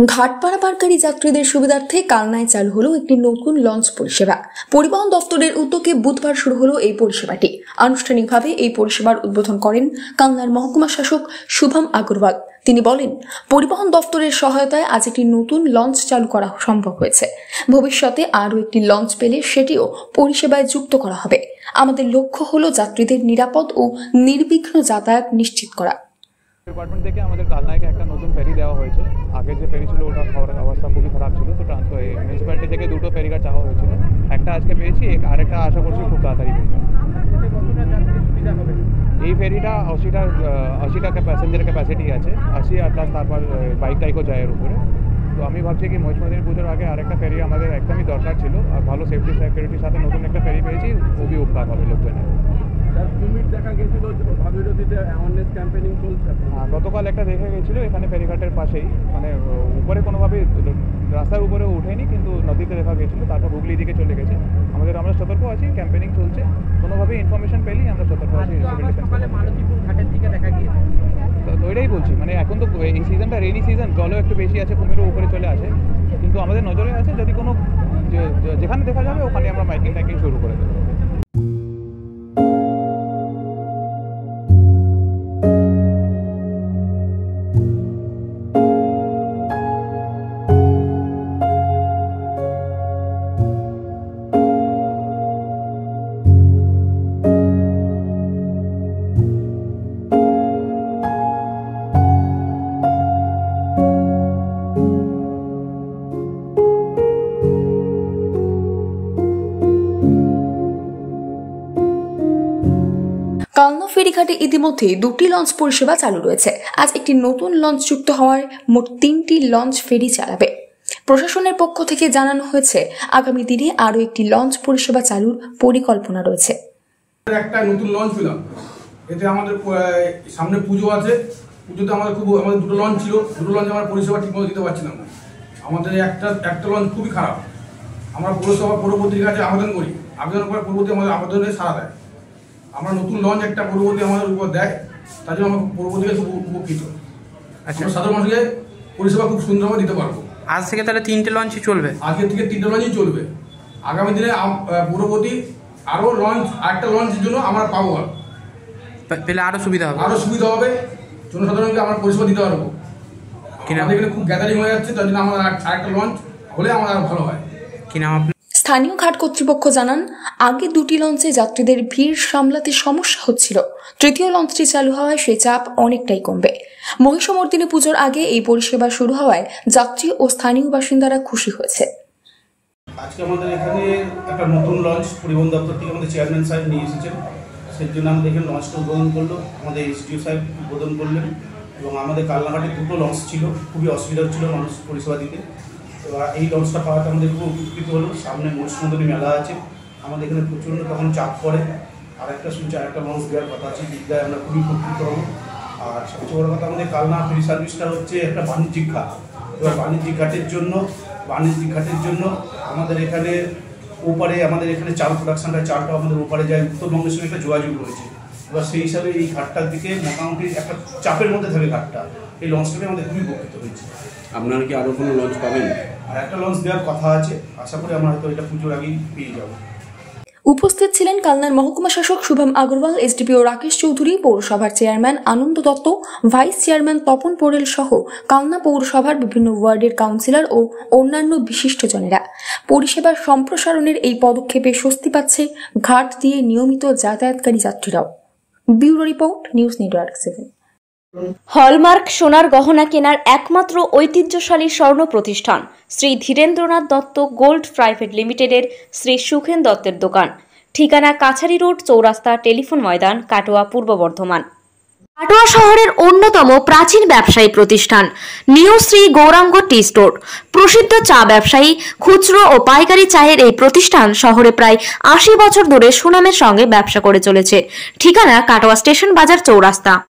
ঘাট পারাপারকারী যাত্রীদের সুবিধার্থে কালনায় চালু হলো একটি নতুন লঞ্চ পরিষেবা। পরিবহন দফতরের উদ্যোগে বুধবার শুরু হলো এই পরিষেবাটি। আনুষ্ঠানিকভাবে এই পরিষেবার উদ্বোধন করেন কালনার মহকুমা শাসক শুভম আগরওয়াল। তিনি বলেন, পরিবহন দফতরের সহায়তায় আজ একটি নতুন লঞ্চ চালু করা সম্ভব হয়েছে। ভবিষ্যতে আরও একটি লঞ্চ পেলে সেটিও পরিষেবায় যুক্ত করা হবে। আমাদের লক্ষ্য হলো যাত্রীদের নিরাপদ ও নির্বিঘ্ন যাতায়াত নিশ্চিত করা। ডিপার্টমেন্ট থেকে আমাদের কালনায় একটা নতুন ফেরি দেওয়া হয়েছে। আগে যে ফেরি ছিল ওটা অবস্থা খুবই খারাপ ছিল, তো মিউনিসিপ্যালিটি থেকে দুটো ফেরিঘাট চাওয়া হয়েছিল। একটা আজকে পেয়েছি, আরেকটা আশা করছি খুব তাড়াতাড়ি পেয়ে যাবো। এই ফেরিটা 80টা প্যাসেঞ্জার ক্যাপাসিটি আছে, 80 আর প্লাস তারপর বাইক টাইকও যায় এর উপরে। তো আমি ভাবছি কি মহিষমদিনী পুজোর আগে আরেকটা ফেরি আমাদের একদমই দরকার ছিল, আর ভালো সেফটি সিকিউরিটির সাথে নতুন একটা ফেরি পেয়েছি, খুবই উপকার হবে লোকজনের। দেখা গেছিল ভাগীরথীতে অ্যাওয়ারনেস ক্যাম্পেইনিং চলছে। গতকাল একটা দেখা গেছিল এখানে ফেরিঘাটের পাশেই, মানে উপরে কোনোভাবেই রাস্তার উপরে উঠেনি, কিন্তু নদীতে দেখা গেছিলো, তারপর হুগলি দিকে চলে গেছে। আমরা সতর্ক আছি, ক্যাম্পেইনিং চলছে, কোনোভাবেই ইনফরমেশন পেলেই আমরা সতর্ক আছি। মালতীপুর ঘাটের দিকে দেখা গিয়েছে, তো ওইটাই বলছি, মানে এখন তো এই সিজনটা রেনি সিজন, জলও একটু বেশি আছে, কুমিরও উপরে চলে আসে, কিন্তু আমাদের নজরে আছে, যদি কোনো যেখানে দেখা যাবে ওখানে আমরা মাইকিং শুরু করে দেবো। কালনা ফেরিঘাটে ইতিমধ্যে দুটি লঞ্চ পরিষেবা চালু রয়েছে। আজ একটি নতুন লঞ্চ যুক্ত হওয়ায় মোট 3টি লঞ্চ ফেরি চালাবে। প্রশাসনের পক্ষ থেকে জানানো হয়েছে, আগামী দিনে আরও একটি লঞ্চ পরিষেবা চালুর পরিকল্পনা রয়েছে। একটা নতুন লঞ্চ পেলাম, এতে আমাদের সামনে পুজো আছে, পুজোতে আমাদের দুটো লঞ্চ ছিল, দুটো লঞ্চ আমরা পরিষেবা ঠিকমতো দিতে পারছিলাম না। আমাদের একটা লঞ্চ খুবই খারাপ। আমরা পৌরসভা পরবর্তীর কাছে আবেদন করি, আবেদন করে পরবর্তী আমাদের আবেদনে সাড়া দেয়। আমরা নতুন লঞ্চ একটা পূর্ববর্তী আমাদের উপর দেয়, তার জন্য আমরা পূর্ববর্তী কাছে উপকৃত। আমরা সাধারণ মানুষকে পরিষেবা খুব সুন্দরভাবে দিতে পারবো। আজ থেকে তাহলে 3টে লঞ্চই চলবে? আজকের থেকে 3টে লঞ্চই চলবে। আগামী দিনে পূর্ববর্তী আরও আরেকটা লঞ্চের জন্য আমরা পাবো, পেলে আরও সুবিধা হবে। জনসাধারণকে আমরা পরিষেবা দিতে পারবো। আমাদের এখানে খুব গ্যাদারিং হয়ে যাচ্ছে, তার জন্য আমাদের আরেকটা লঞ্চ হলে আমাদের আরো ভালো হয়। কি নাম আপনার? স্থানীয় ঘাট কর্তৃপক্ষ জানান, আগে দুটি লঞ্চে যাত্রীদের ভিড় সামলাতে সমস্যা হচ্ছিল। তৃতীয় লঞ্চটি চালু হওয়ায় সেই চাপ অনেকটাই কমবে। মহিষমর্দিনী পুজোর আগে এই পরিষেবা শুরু হওয়ায় যাত্রী ও স্থানীয় বাসিন্দারা খুশি হয়েছে। আজকে আমাদের এখানে একটা নতুন লঞ্চ পরিবহন দপ্তর থেকে আমাদের চেয়ারম্যান সাহেব নিয়ে এসেছেন, সেই জন্য আমাদের এখানে লঞ্চটা উদ্বোধন করলো, আমাদের এসডিও সাহেব উদ্বোধন করলেন। এবং আমাদের কালনাঘাটে দুটো লঞ্চ ছিল, খুবই অসুবিধা হচ্ছিল মানুষ পরিষেবা দিতে। এবার এই লঞ্চটা পাওয়াতে আমাদের খুব উপকৃত হলো। সামনে মহিষমর্দিনী মেলা আছে, আমাদের এখানে প্রচণ্ড তখন চাপ পড়ে। আরেকটা লঞ্চ দেওয়ার কথা আছে, দিকদায় আমরা খুবই উপকৃত হবো। আর সবচেয়ে বড় কথা, আমাদের কালনা ফেরি সার্ভিসটা হচ্ছে একটা বাণিজ্যিক ঘাট। এবার বাণিজ্যিক ঘাটের জন্য আমাদের এখানে ওপারে আমাদের এখানে চাল প্রোডাকশনটা, চালটা আমাদের ওপারে যায়, উত্তরবঙ্গের সঙ্গে একটা যোগাযোগ রয়েছে। এবার সেই হিসাবে এই ঘাটটার দিকে মোটামুটি একটা চাপের মধ্যে থাকে ঘাটটা। এই লঞ্চটাকে আমাদের খুবই উপকৃত হয়েছে। আপনারা কি আরও কোনো লঞ্চ পাবেন? আর একটা লঞ্চ দেওয়ার কথা আছে, আশা করি আমরা হয়তো এটা পুজোর আগেই পেয়ে যাবো। উপস্থিত ছিলেন কালনার মহকুমা শাসক শুভম আগরওয়াল, এসডিপিও রাকেশ চৌধুরী, পৌরসভার চেয়ারম্যান আনন্দ দত্ত, ভাইস চেয়ারম্যান তপন পোড়েল সহ কালনা পৌরসভার বিভিন্ন ওয়ার্ডের কাউন্সিলর ও অন্যান্য বিশিষ্টজনেরা। পরিষেবার সম্প্রসারণের এই পদক্ষেপে স্বস্তি পাচ্ছে ঘাট দিয়ে নিয়মিত যাতায়াতকারী যাত্রীরাও। Bureau report, news network 7। Hallmark সোনার গহনা কেনার একমাত্র ঐতিহ্যশালী স্বর্ণ প্রতিষ্ঠান শ্রী ধীরেন্দ্রনাথ দত্ত গোল্ড প্রাইভেট লিমিটেডের শ্রী সুখেন দত্তের দোকান। ঠিকানা কাছারি রোড, চৌরাস্তা, টেলিফোন ময়দান, কাটোয়া, পূর্ব বর্ধমান। কাটোয়া শহরের অন্যতম প্রাচীন ব্যবসায়ী প্রতিষ্ঠান new Shri Gouranga T store. প্রসিদ্ধ চা ব্যবসায়ী, খুচরো ও পাইকারি চায়ের এই প্রতিষ্ঠান শহরে প্রায় 80 বছর ধরে সুনামের সঙ্গে ব্যবসা করে চলেছে। ঠিকানা কাটোয়া স্টেশন বাজার, চৌরাস্তা।